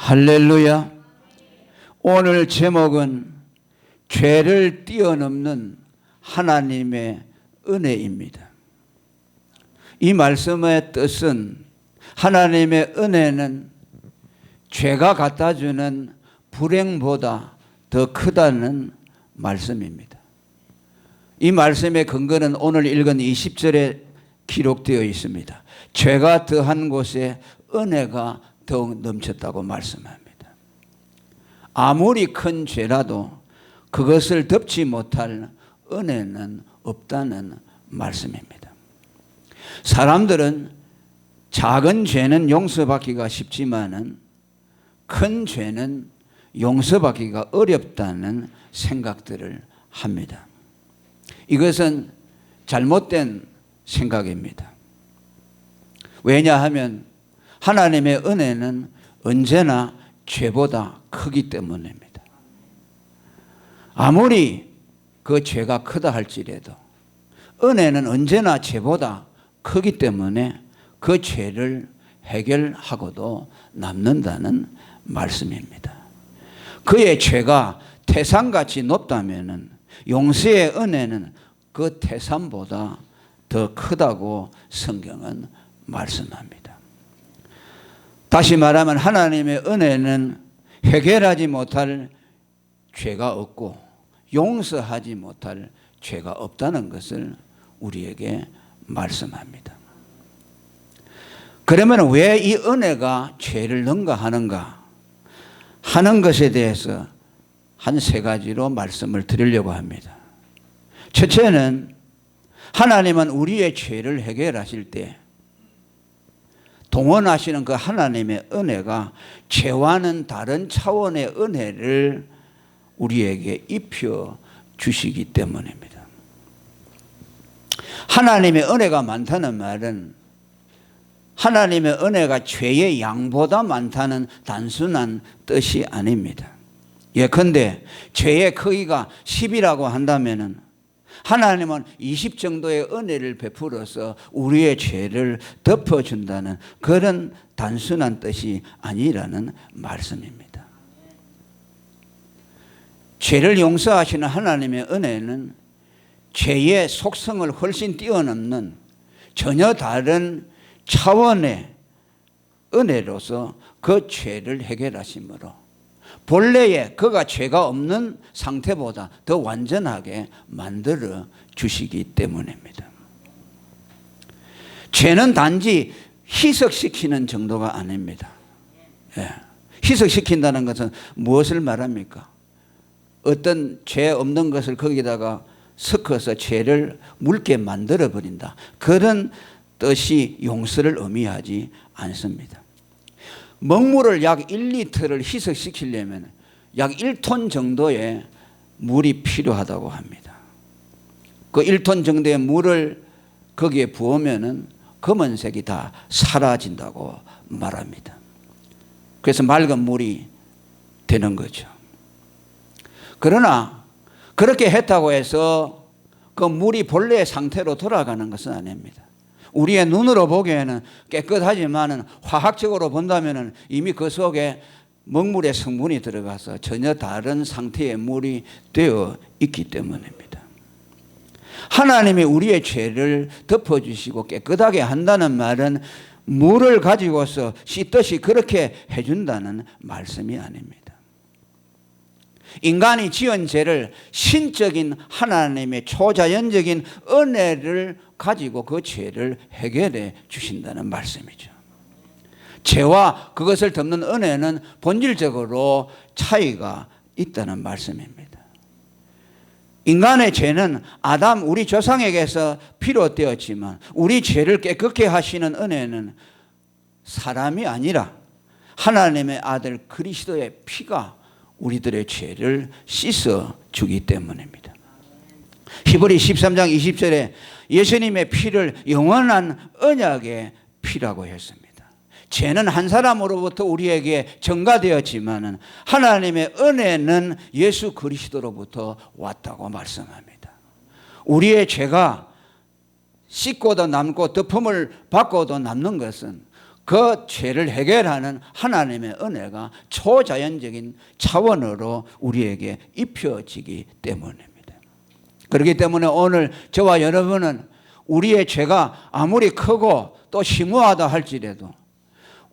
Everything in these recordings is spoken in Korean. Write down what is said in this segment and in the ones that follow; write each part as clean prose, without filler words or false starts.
할렐루야. 오늘 제목은 죄를 뛰어넘는 하나님의 은혜입니다. 이 말씀의 뜻은 하나님의 은혜는 죄가 갖다주는 불행보다 더 크다는 말씀입니다. 이 말씀의 근거는 오늘 읽은 20절에 기록되어 있습니다. 죄가 더한 곳에 은혜가 더욱 넘쳤다고 말씀합니다. 아무리 큰 죄라도 그것을 덮지 못할 은혜는 없다는 말씀입니다. 사람들은 작은 죄는 용서받기가 쉽지만은 큰 죄는 용서받기가 어렵다는 생각들을 합니다. 이것은 잘못된 생각입니다. 왜냐하면 하나님의 은혜는 언제나 죄보다 크기 때문입니다. 아무리 그 죄가 크다 할지라도 은혜는 언제나 죄보다 크기 때문에 그 죄를 해결하고도 남는다는 말씀입니다. 그의 죄가 태산같이 높다면 용서의 은혜는 그 태산보다 더 크다고 성경은 말씀합니다. 다시 말하면 하나님의 은혜는 해결하지 못할 죄가 없고 용서하지 못할 죄가 없다는 것을 우리에게 말씀합니다. 그러면 왜 이 은혜가 죄를 능가하는가 하는 것에 대해서 한 세 가지로 말씀을 드리려고 합니다. 첫째는 하나님은 우리의 죄를 해결하실 때 동원하시는 그 하나님의 은혜가 죄와는 다른 차원의 은혜를 우리에게 입혀 주시기 때문입니다. 하나님의 은혜가 많다는 말은 하나님의 은혜가 죄의 양보다 많다는 단순한 뜻이 아닙니다. 예컨대 죄의 크기가 10이라고 한다면 하나님은 20 정도의 은혜를 베풀어서 우리의 죄를 덮어준다는 그런 단순한 뜻이 아니라는 말씀입니다. 죄를 용서하시는 하나님의 은혜는 죄의 속성을 훨씬 뛰어넘는 전혀 다른 차원의 은혜로서 그 죄를 해결하심으로 본래의 그가 죄가 없는 상태보다 더 완전하게 만들어 주시기 때문입니다. 죄는 단지 희석시키는 정도가 아닙니다. 희석시킨다는 것은 무엇을 말합니까? 어떤 죄 없는 것을 거기다가 섞어서 죄를 묽게 만들어 버린다. 그런 뜻이 용서를 의미하지 않습니다. 먹물을 약 1리터를 희석시키려면 약 1톤 정도의 물이 필요하다고 합니다. 그 1톤 정도의 물을 거기에 부으면 검은색이 다 사라진다고 말합니다. 그래서 맑은 물이 되는 거죠. 그러나 그렇게 했다고 해서 그 물이 본래의 상태로 돌아가는 것은 아닙니다. 우리의 눈으로 보기에는 깨끗하지만 화학적으로 본다면 이미 그 속에 먹물의 성분이 들어가서 전혀 다른 상태의 물이 되어 있기 때문입니다. 하나님이 우리의 죄를 덮어주시고 깨끗하게 한다는 말은 물을 가지고서 씻듯이 그렇게 해준다는 말씀이 아닙니다. 인간이 지은 죄를 신적인 하나님의 초자연적인 은혜를 가지고 그 죄를 해결해 주신다는 말씀이죠. 죄와 그것을 덮는 은혜는 본질적으로 차이가 있다는 말씀입니다. 인간의 죄는 아담 우리 조상에게서 비롯되었지만 우리 죄를 깨끗게 하시는 은혜는 사람이 아니라 하나님의 아들 그리스도의 피가 우리들의 죄를 씻어주기 때문입니다. 히브리 13장 20절에 예수님의 피를 영원한 언약의 피라고 했습니다. 죄는 한 사람으로부터 우리에게 전가되었지만 하나님의 은혜는 예수 그리스도로부터 왔다고 말씀합니다. 우리의 죄가 씻고도 남고 덮음을 받고도 남는 것은 그 죄를 해결하는 하나님의 은혜가 초자연적인 차원으로 우리에게 입혀지기 때문입니다. 그렇기 때문에 오늘 저와 여러분은 우리의 죄가 아무리 크고 또 심오하다 할지라도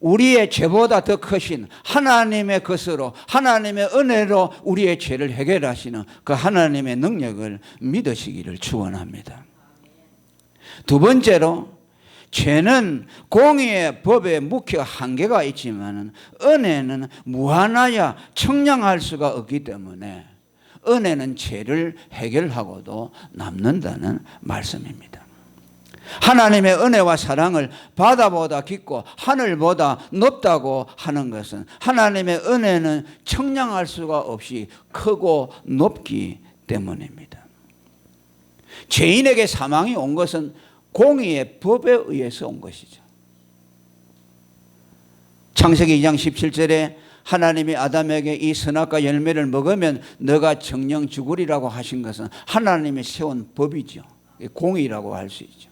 우리의 죄보다 더 크신 하나님의 것으로, 하나님의 은혜로 우리의 죄를 해결하시는 그 하나님의 능력을 믿으시기를 축원합니다. 두 번째로, 죄는 공의의 법에 묵혀 한계가 있지만 은혜는 무한하여 청량할 수가 없기 때문에 은혜는 죄를 해결하고도 남는다는 말씀입니다. 하나님의 은혜와 사랑을 바다보다 깊고 하늘보다 높다고 하는 것은 하나님의 은혜는 청량할 수가 없이 크고 높기 때문입니다. 죄인에게 사망이 온 것은 공의의 법에 의해서 온 것이죠. 창세기 2장 17절에 하나님이 아담에게 이 선악과 열매를 먹으면 너가 정령 죽으리라고 하신 것은 하나님이 세운 법이죠. 공의라고 할 수 있죠.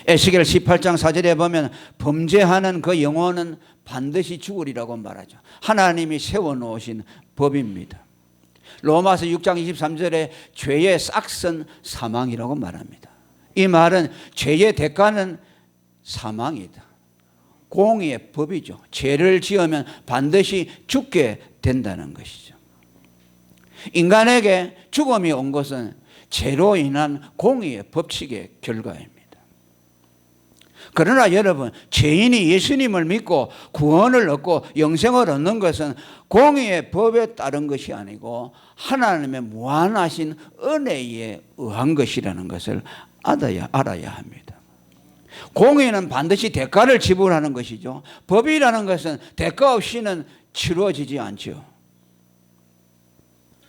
에스겔 18장 4절에 보면 범죄하는 그 영혼은 반드시 죽으리라고 말하죠. 하나님이 세워놓으신 법입니다. 로마서 6장 23절에 죄의 싹은 사망이라고 말합니다. 이 말은 죄의 대가는 사망이다. 공의의 법이죠. 죄를 지으면 반드시 죽게 된다는 것이죠. 인간에게 죽음이 온 것은 죄로 인한 공의의 법칙의 결과입니다. 그러나 여러분, 죄인이 예수님을 믿고 구원을 얻고 영생을 얻는 것은 공의의 법에 따른 것이 아니고 하나님의 무한하신 은혜에 의한 것이라는 것을 알아야 합니다. 공의는 반드시 대가를 지불하는 것이죠. 법이라는 것은 대가 없이는 치루어지지 않죠.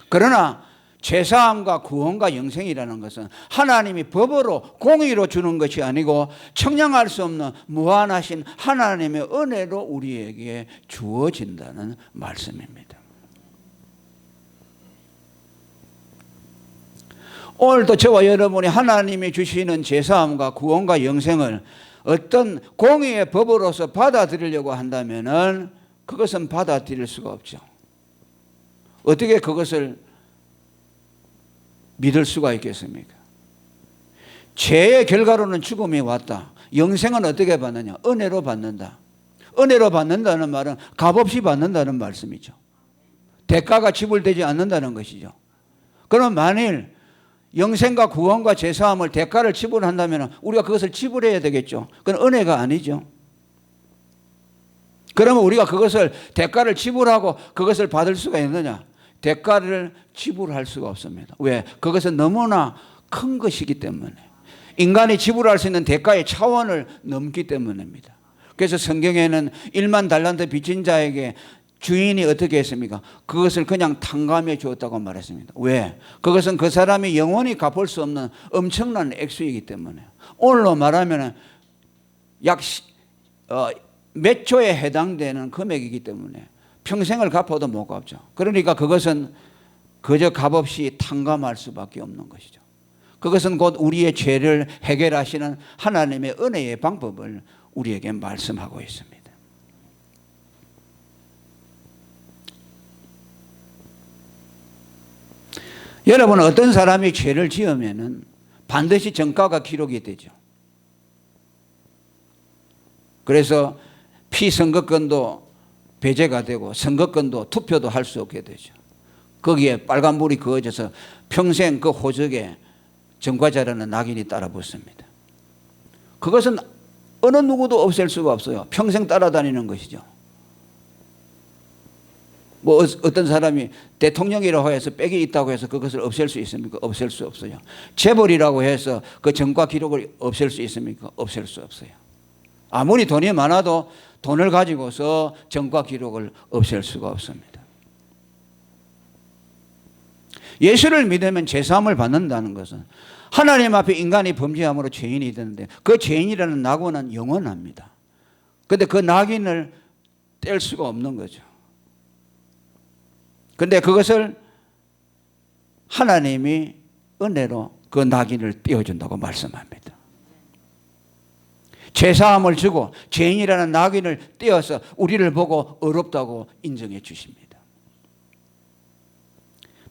그러나 죄사함과 구원과 영생이라는 것은 하나님이 법으로 공의로 주는 것이 아니고 청량할 수 없는 무한하신 하나님의 은혜로 우리에게 주어진다는 말씀입니다. 오늘도 저와 여러분이 하나님이 주시는 죄사함과 구원과 영생을 어떤 공의의 법으로서 받아들이려고 한다면 그것은 받아들일 수가 없죠. 어떻게 그것을 믿을 수가 있겠습니까? 죄의 결과로는 죽음이 왔다. 영생은 어떻게 받느냐? 은혜로 받는다. 은혜로 받는다는 말은 값없이 받는다는 말씀이죠. 대가가 지불되지 않는다는 것이죠. 그럼 만일 영생과 구원과 죄사함을 대가를 지불한다면 우리가 그것을 지불해야 되겠죠. 그건 은혜가 아니죠. 그러면 우리가 그것을 대가를 지불하고 그것을 받을 수가 있느냐? 대가를 지불할 수가 없습니다. 왜? 그것은 너무나 큰 것이기 때문에. 인간이 지불할 수 있는 대가의 차원을 넘기 때문입니다. 그래서 성경에는 1만 달란트 빚진 자에게 주인이 어떻게 했습니까? 그것을 그냥 탕감해 주었다고 말했습니다. 왜? 그것은 그 사람이 영원히 갚을 수 없는 엄청난 액수이기 때문에. 오늘로 말하면 약 몇 조에 해당되는 금액이기 때문에 평생을 갚아도 못 갚죠. 그러니까 그것은 그저 값없이 탕감할 수밖에 없는 것이죠. 그것은 곧 우리의 죄를 해결하시는 하나님의 은혜의 방법을 우리에게 말씀하고 있습니다. 여러분, 어떤 사람이 죄를 지으면 반드시 전과가 기록이 되죠. 그래서 피선거권도 배제가 되고 선거권도 투표도 할 수 없게 되죠. 거기에 빨간불이 그어져서 평생 그 호적에 전과자라는 낙인이 따라 붙습니다. 그것은 어느 누구도 없앨 수가 없어요. 평생 따라다니는 것이죠. 뭐 어떤 사람이 대통령이라고 해서 빽이 있다고 해서 그것을 없앨 수 있습니까? 없앨 수 없어요. 재벌이라고 해서 그 전과 기록을 없앨 수 있습니까? 없앨 수 없어요. 아무리 돈이 많아도 돈을 가지고서 전과 기록을 없앨 수가 없습니다. 예수를 믿으면 죄사함을 받는다는 것은 하나님 앞에 인간이 범죄함으로 죄인이 되는데 그 죄인이라는 낙원은 영원합니다. 그런데 그 낙인을 뗄 수가 없는 거죠. 그런데 그것을 하나님이 은혜로 그 낙인을 떼어준다고 말씀합니다. 죄사함을 주고 죄인이라는 낙인을 떼어서 우리를 보고 의롭다고 인정해 주십니다.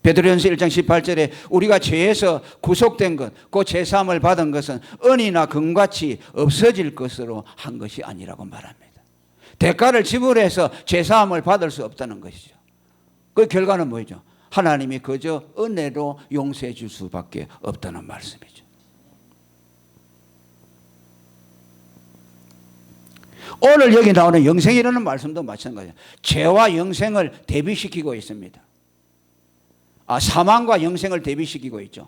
베드로전서 1장 18절에 우리가 죄에서 구속된 것, 그 죄사함을 받은 것은 은이나 금같이 없어질 것으로 한 것이 아니라고 말합니다. 대가를 지불해서 죄사함을 받을 수 없다는 것이죠. 그 결과는 뭐죠? 하나님이 그저 은혜로 용서해 줄 수밖에 없다는 말씀이죠. 오늘 여기 나오는 영생이라는 말씀도 마찬가지예요. 죄와 영생을 대비시키고 있습니다. 사망과 영생을 대비시키고 있죠.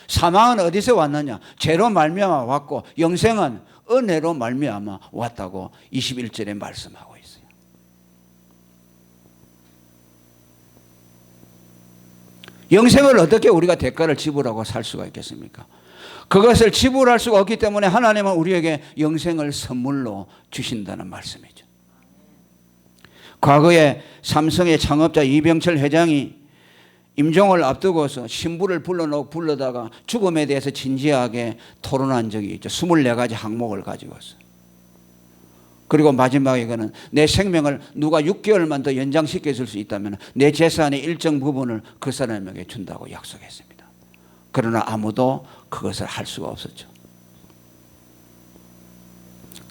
사망은 어디서 왔느냐? 죄로 말미암아 왔고 영생은 은혜로 말미암아 왔다고 21절에 말씀하고 있어요. 영생을 어떻게 우리가 대가를 지불하고 살 수가 있겠습니까? 그것을 지불할 수가 없기 때문에 하나님은 우리에게 영생을 선물로 주신다는 말씀이죠. 과거에 삼성의 창업자 이병철 회장이 임종을 앞두고서 신부를 불러다가 죽음에 대해서 진지하게 토론한 적이 있죠. 24가지 항목을 가지고서. 그리고 마지막에 그는 내 생명을 누가 6개월만 더 연장시켜 줄 수 있다면 내 재산의 일정 부분을 그 사람에게 준다고 약속했습니다. 그러나 아무도 그것을 할 수가 없었죠.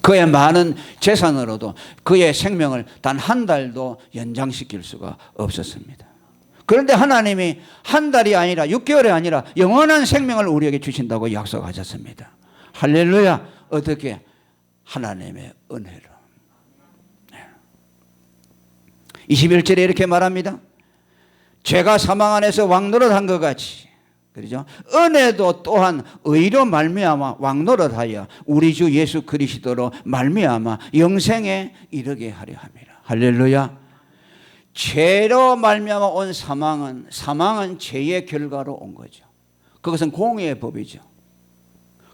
그의 많은 재산으로도 그의 생명을 단 한 달도 연장시킬 수가 없었습니다. 그런데 하나님이 한 달이 아니라 6개월이 아니라 영원한 생명을 우리에게 주신다고 약속하셨습니다. 할렐루야. 어떻게? 하나님의 은혜로. 21절에 이렇게 말합니다. 죄가 사망 안에서 왕노릇한 것 같이, 그렇죠? 은혜도 또한 의로 말미암아 왕노릇하여 우리 주 예수 그리스도로 말미암아 영생에 이르게 하려 함이라. 할렐루야. 죄로 말미암아 온 사망은 죄의 결과로 온 거죠. 그것은 공의의 법이죠.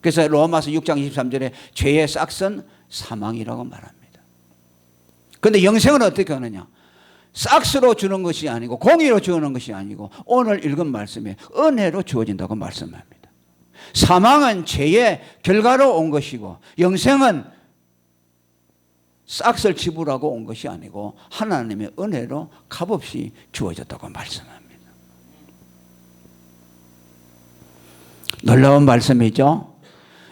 그래서 로마서 6장 23절에 죄의 싹은 사망이라고 말합니다. 그런데 영생은 어떻게 하느냐? 싹스로 주는 것이 아니고 공의로 주는 것이 아니고 오늘 읽은 말씀에 은혜로 주어진다고 말씀합니다. 사망은 죄의 결과로 온 것이고 영생은 싹을 지불하고 온 것이 아니고 하나님의 은혜로 값없이 주어졌다고 말씀합니다. 놀라운 말씀이죠.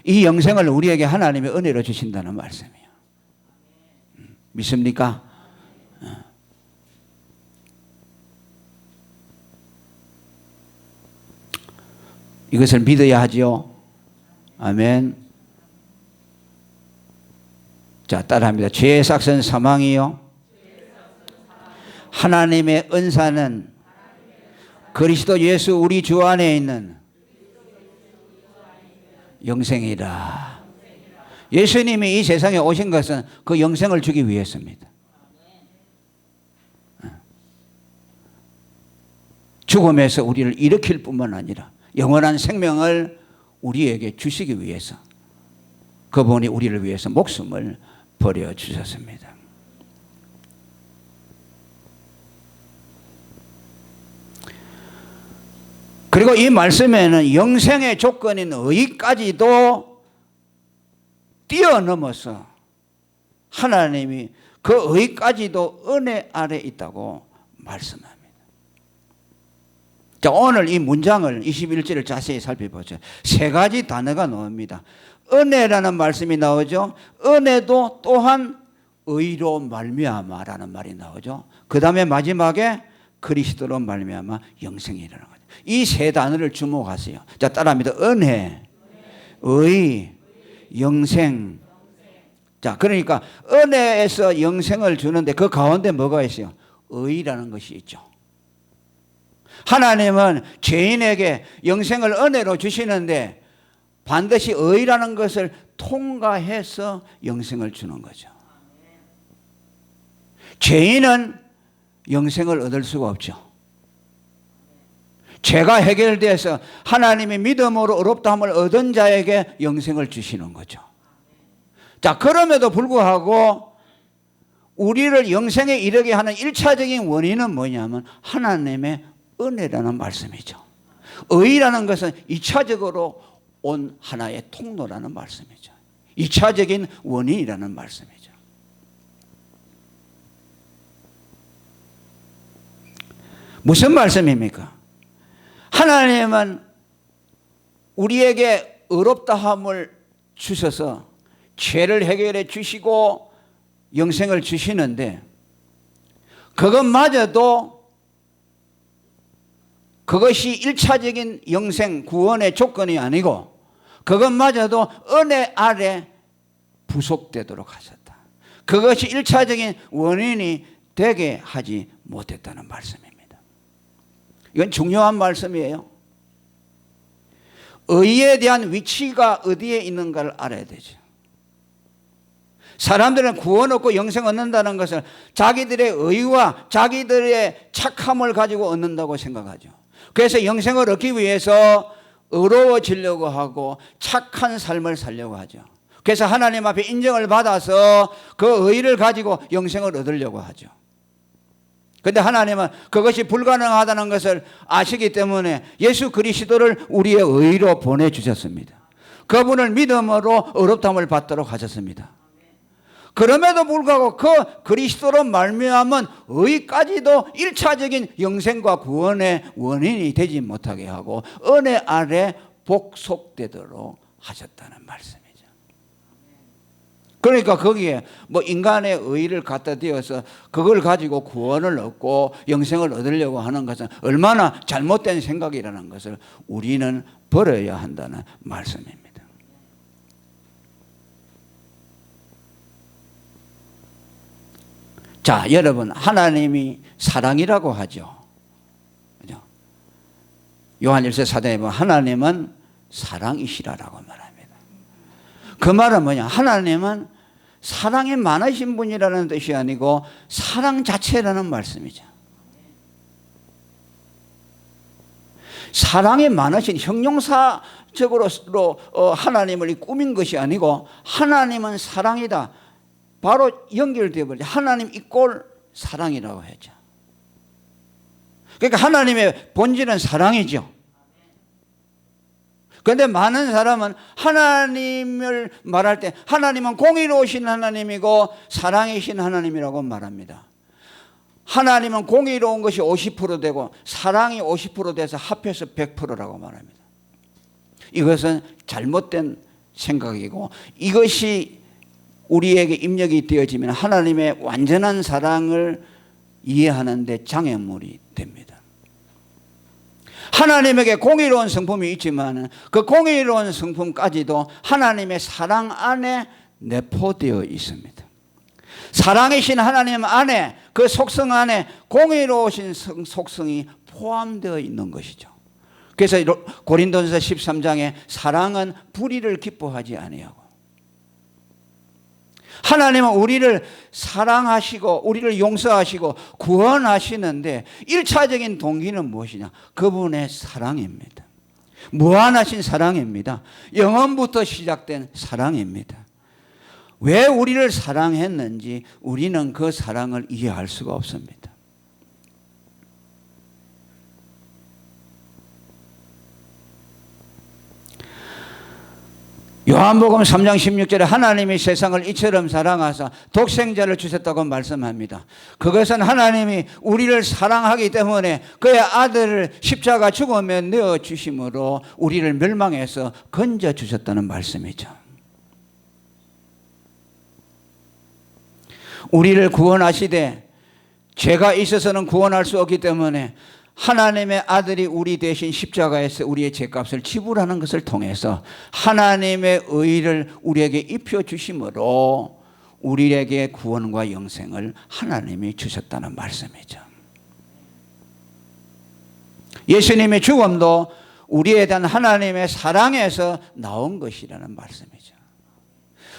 이 영생을 우리에게 하나님의 은혜로 주신다는 말씀이에요. 믿습니까? 이것을 믿어야 하죠. 아멘. 자, 따라합니다. 죄의 삭은 사망이요. 하나님의 은사는 그리스도 예수 우리 주 안에 있는 영생이라. 예수님이 이 세상에 오신 것은 그 영생을 주기 위해서입니다. 죽음에서 우리를 일으킬 뿐만 아니라 영원한 생명을 우리에게 주시기 위해서 그분이 우리를 위해서 목숨을 버려주셨습니다. 그리고 이 말씀에는 영생의 조건인 의까지도 뛰어넘어서 하나님이 그 의까지도 은혜 아래 있다고 말씀합니다. 자, 오늘 이 문장을 21절을 자세히 살펴보죠. 세 가지 단어가 나옵니다. 은혜라는 말씀이 나오죠. 은혜도 또한 의로 말미암아라는 말이 나오죠. 그 다음에 마지막에 그리스도로 말미암아 영생이라는 거죠. 이 세 단어를 주목하세요. 자, 따라합니다. 은혜, 의, 영생. 자, 그러니까 은혜에서 영생을 주는데 그 가운데 뭐가 있어요? 의라는 것이 있죠. 하나님은 죄인에게 영생을 은혜로 주시는데 반드시 의라는 것을 통과해서 영생을 주는 거죠. 죄인은 영생을 얻을 수가 없죠. 죄가 해결돼서 하나님의 믿음으로 의롭다함을 얻은 자에게 영생을 주시는 거죠. 자, 그럼에도 불구하고 우리를 영생에 이르게 하는 1차적인 원인은 뭐냐면 하나님의 은혜라는 말씀이죠. 의라는 것은 2차적으로 온 하나의 통로라는 말씀이죠. 2차적인 원인이라는 말씀이죠. 무슨 말씀입니까? 하나님은 우리에게 의롭다함을 주셔서 죄를 해결해 주시고 영생을 주시는데, 그것마저도 그것이 1차적인 영생 구원의 조건이 아니고 그것마저도 은혜 아래 부속되도록 하셨다. 그것이 1차적인 원인이 되게 하지 못했다는 말씀입니다. 이건 중요한 말씀이에요. 의에 대한 위치가 어디에 있는가를 알아야 되죠. 사람들은 구원 얻고 영생 얻는다는 것을 자기들의 의와 자기들의 착함을 가지고 얻는다고 생각하죠. 그래서 영생을 얻기 위해서 의로워지려고 하고 착한 삶을 살려고 하죠. 그래서 하나님 앞에 인정을 받아서 그 의를 가지고 영생을 얻으려고 하죠. 그런데 하나님은 그것이 불가능하다는 것을 아시기 때문에 예수 그리스도를 우리의 의로 보내주셨습니다. 그분을 믿음으로 의롭다함을 받도록 하셨습니다. 그럼에도 불구하고 그 그리스도로 말미암은 의까지도 1차적인 영생과 구원의 원인이 되지 못하게 하고 은혜 아래 복속되도록 하셨다는 말씀이죠. 그러니까 거기에 뭐 인간의 의를 갖다 대어서 그걸 가지고 구원을 얻고 영생을 얻으려고 하는 것은 얼마나 잘못된 생각이라는 것을 우리는 버려야 한다는 말씀입니다. 자, 여러분, 하나님이 사랑이라고 하죠. 그죠? 요한일서 4장에 보면 하나님은 사랑이시라라고 말합니다. 그 말은 뭐냐? 하나님은 사랑이 많으신 분이라는 뜻이 아니고 사랑 자체라는 말씀이죠. 사랑이 많으신 형용사적으로 하나님을 꾸민 것이 아니고 하나님은 사랑이다. 바로 연결되어 버리죠. 하나님 이꼴 사랑이라고 했죠. 그러니까 하나님의 본질은 사랑이죠. 그런데 많은 사람은 하나님을 말할 때 하나님은 공의로우신 하나님이고 사랑이신 하나님이라고 말합니다. 하나님은 공의로운 것이 50% 되고 사랑이 50% 돼서 합해서 100%라고 말합니다. 이것은 잘못된 생각이고 이것이 우리에게 입력이 되어지면 하나님의 완전한 사랑을 이해하는 데 장애물이 됩니다. 하나님에게 공의로운 성품이 있지만 그 공의로운 성품까지도 하나님의 사랑 안에 내포되어 있습니다. 사랑이신 하나님 안에 그 속성 안에 공의로우신 속성이 포함되어 있는 것이죠. 그래서 고린도전서 13장에 사랑은 불의를 기뻐하지 아니하고, 하나님은 우리를 사랑하시고 우리를 용서하시고 구원하시는데 1차적인 동기는 무엇이냐? 그분의 사랑입니다. 무한하신 사랑입니다. 영원부터 시작된 사랑입니다. 왜 우리를 사랑했는지 우리는 그 사랑을 이해할 수가 없습니다. 요한복음 3장 16절에 하나님이 세상을 이처럼 사랑하사 독생자를 주셨다고 말씀합니다. 그것은 하나님이 우리를 사랑하기 때문에 그의 아들을 십자가 죽음에 내어주심으로 우리를 멸망해서 건져주셨다는 말씀이죠. 우리를 구원하시되 죄가 있어서는 구원할 수 없기 때문에 하나님의 아들이 우리 대신 십자가에서 우리의 죄값을 지불하는 것을 통해서 하나님의 의를 우리에게 입혀주심으로 우리에게 구원과 영생을 하나님이 주셨다는 말씀이죠. 예수님의 죽음도 우리에 대한 하나님의 사랑에서 나온 것이라는 말씀이죠.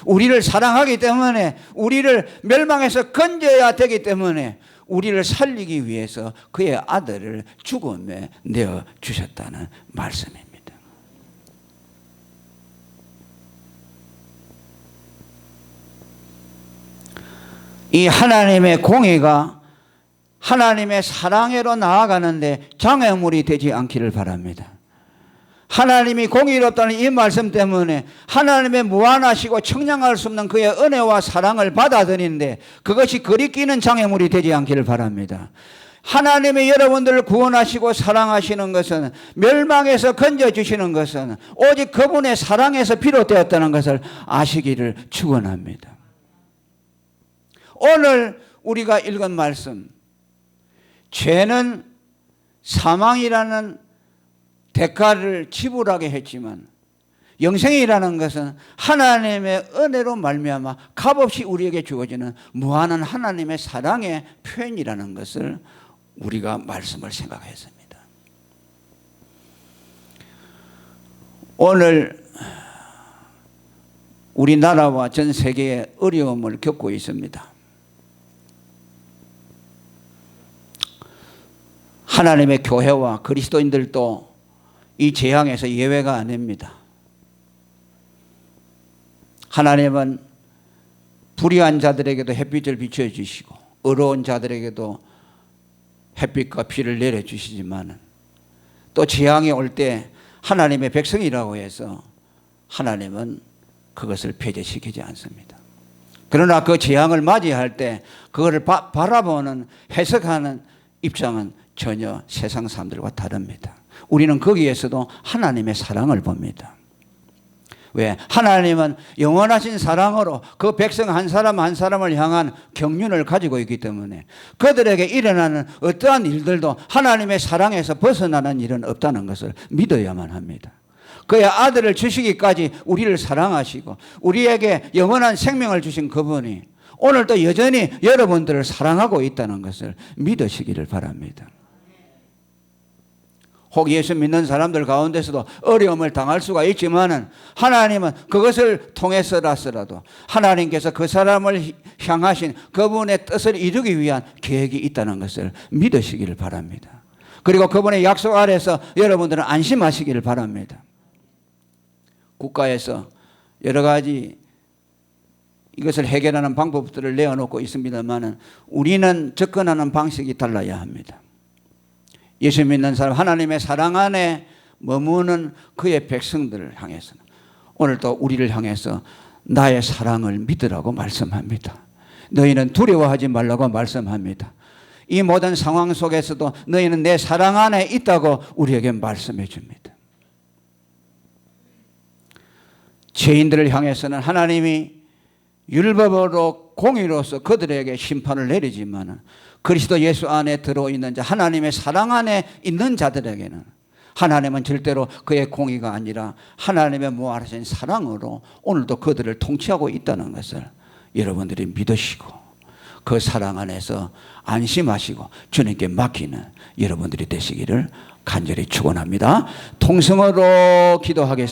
우리를 사랑하기 때문에 우리를 멸망해서 건져야 되기 때문에 우리를 살리기 위해서 그의 아들을 죽음에 내어주셨다는 말씀입니다. 이 하나님의 공의가 하나님의 사랑으로 나아가는데 장애물이 되지 않기를 바랍니다. 하나님이 공의롭다는 이 말씀 때문에 하나님의 무한하시고 청량할 수 없는 그의 은혜와 사랑을 받아들이는데 그것이 그리 끼는 장애물이 되지 않기를 바랍니다. 하나님이 여러분들을 구원하시고 사랑하시는 것은, 멸망에서 건져주시는 것은 오직 그분의 사랑에서 비롯되었다는 것을 아시기를 축원합니다. 오늘 우리가 읽은 말씀, 죄는 사망이라는 대가를 지불하게 했지만 영생이라는 것은 하나님의 은혜로 말미암아 값없이 우리에게 주어지는 무한한 하나님의 사랑의 표현이라는 것을 우리가 말씀을 생각했습니다. 오늘 우리나라와 전 세계에 어려움을 겪고 있습니다. 하나님의 교회와 그리스도인들도 이 재앙에서 예외가 아닙니다. 하나님은 불의한 자들에게도 햇빛을 비춰주시고 의로운 자들에게도 햇빛과 비를 내려주시지만 또 재앙이 올 때 하나님의 백성이라고 해서 하나님은 그것을 배제시키지 않습니다. 그러나 그 재앙을 맞이할 때 그것을 바라보는, 해석하는 입장은 전혀 세상 사람들과 다릅니다. 우리는 거기에서도 하나님의 사랑을 봅니다. 왜? 하나님은 영원하신 사랑으로 그 백성 한 사람 한 사람을 향한 경륜을 가지고 있기 때문에 그들에게 일어나는 어떠한 일들도 하나님의 사랑에서 벗어나는 일은 없다는 것을 믿어야만 합니다. 그의 아들을 주시기까지 우리를 사랑하시고 우리에게 영원한 생명을 주신 그분이 오늘도 여전히 여러분들을 사랑하고 있다는 것을 믿으시기를 바랍니다. 혹 예수 믿는 사람들 가운데서도 어려움을 당할 수가 있지만은 하나님은 그것을 통해서라도 하나님께서 그 사람을 향하신 그분의 뜻을 이루기 위한 계획이 있다는 것을 믿으시기를 바랍니다. 그리고 그분의 약속 아래서 여러분들은 안심하시기를 바랍니다. 국가에서 여러 가지 이것을 해결하는 방법들을 내어놓고 있습니다만은 우리는 접근하는 방식이 달라야 합니다. 예수 믿는 사람, 하나님의 사랑 안에 머무는 그의 백성들을 향해서는 오늘도 우리를 향해서 나의 사랑을 믿으라고 말씀합니다. 너희는 두려워하지 말라고 말씀합니다. 이 모든 상황 속에서도 너희는 내 사랑 안에 있다고 우리에게 말씀해 줍니다. 죄인들을 향해서는 하나님이 율법으로 공의로서 그들에게 심판을 내리지만 그리스도 예수 안에 들어있는 자, 하나님의 사랑 안에 있는 자들에게는 하나님은 절대로 그의 공의가 아니라 하나님의 무한하신 사랑으로 오늘도 그들을 통치하고 있다는 것을 여러분들이 믿으시고 그 사랑 안에서 안심하시고 주님께 맡기는 여러분들이 되시기를 간절히 축원합니다. 통성으로 기도하겠습니다.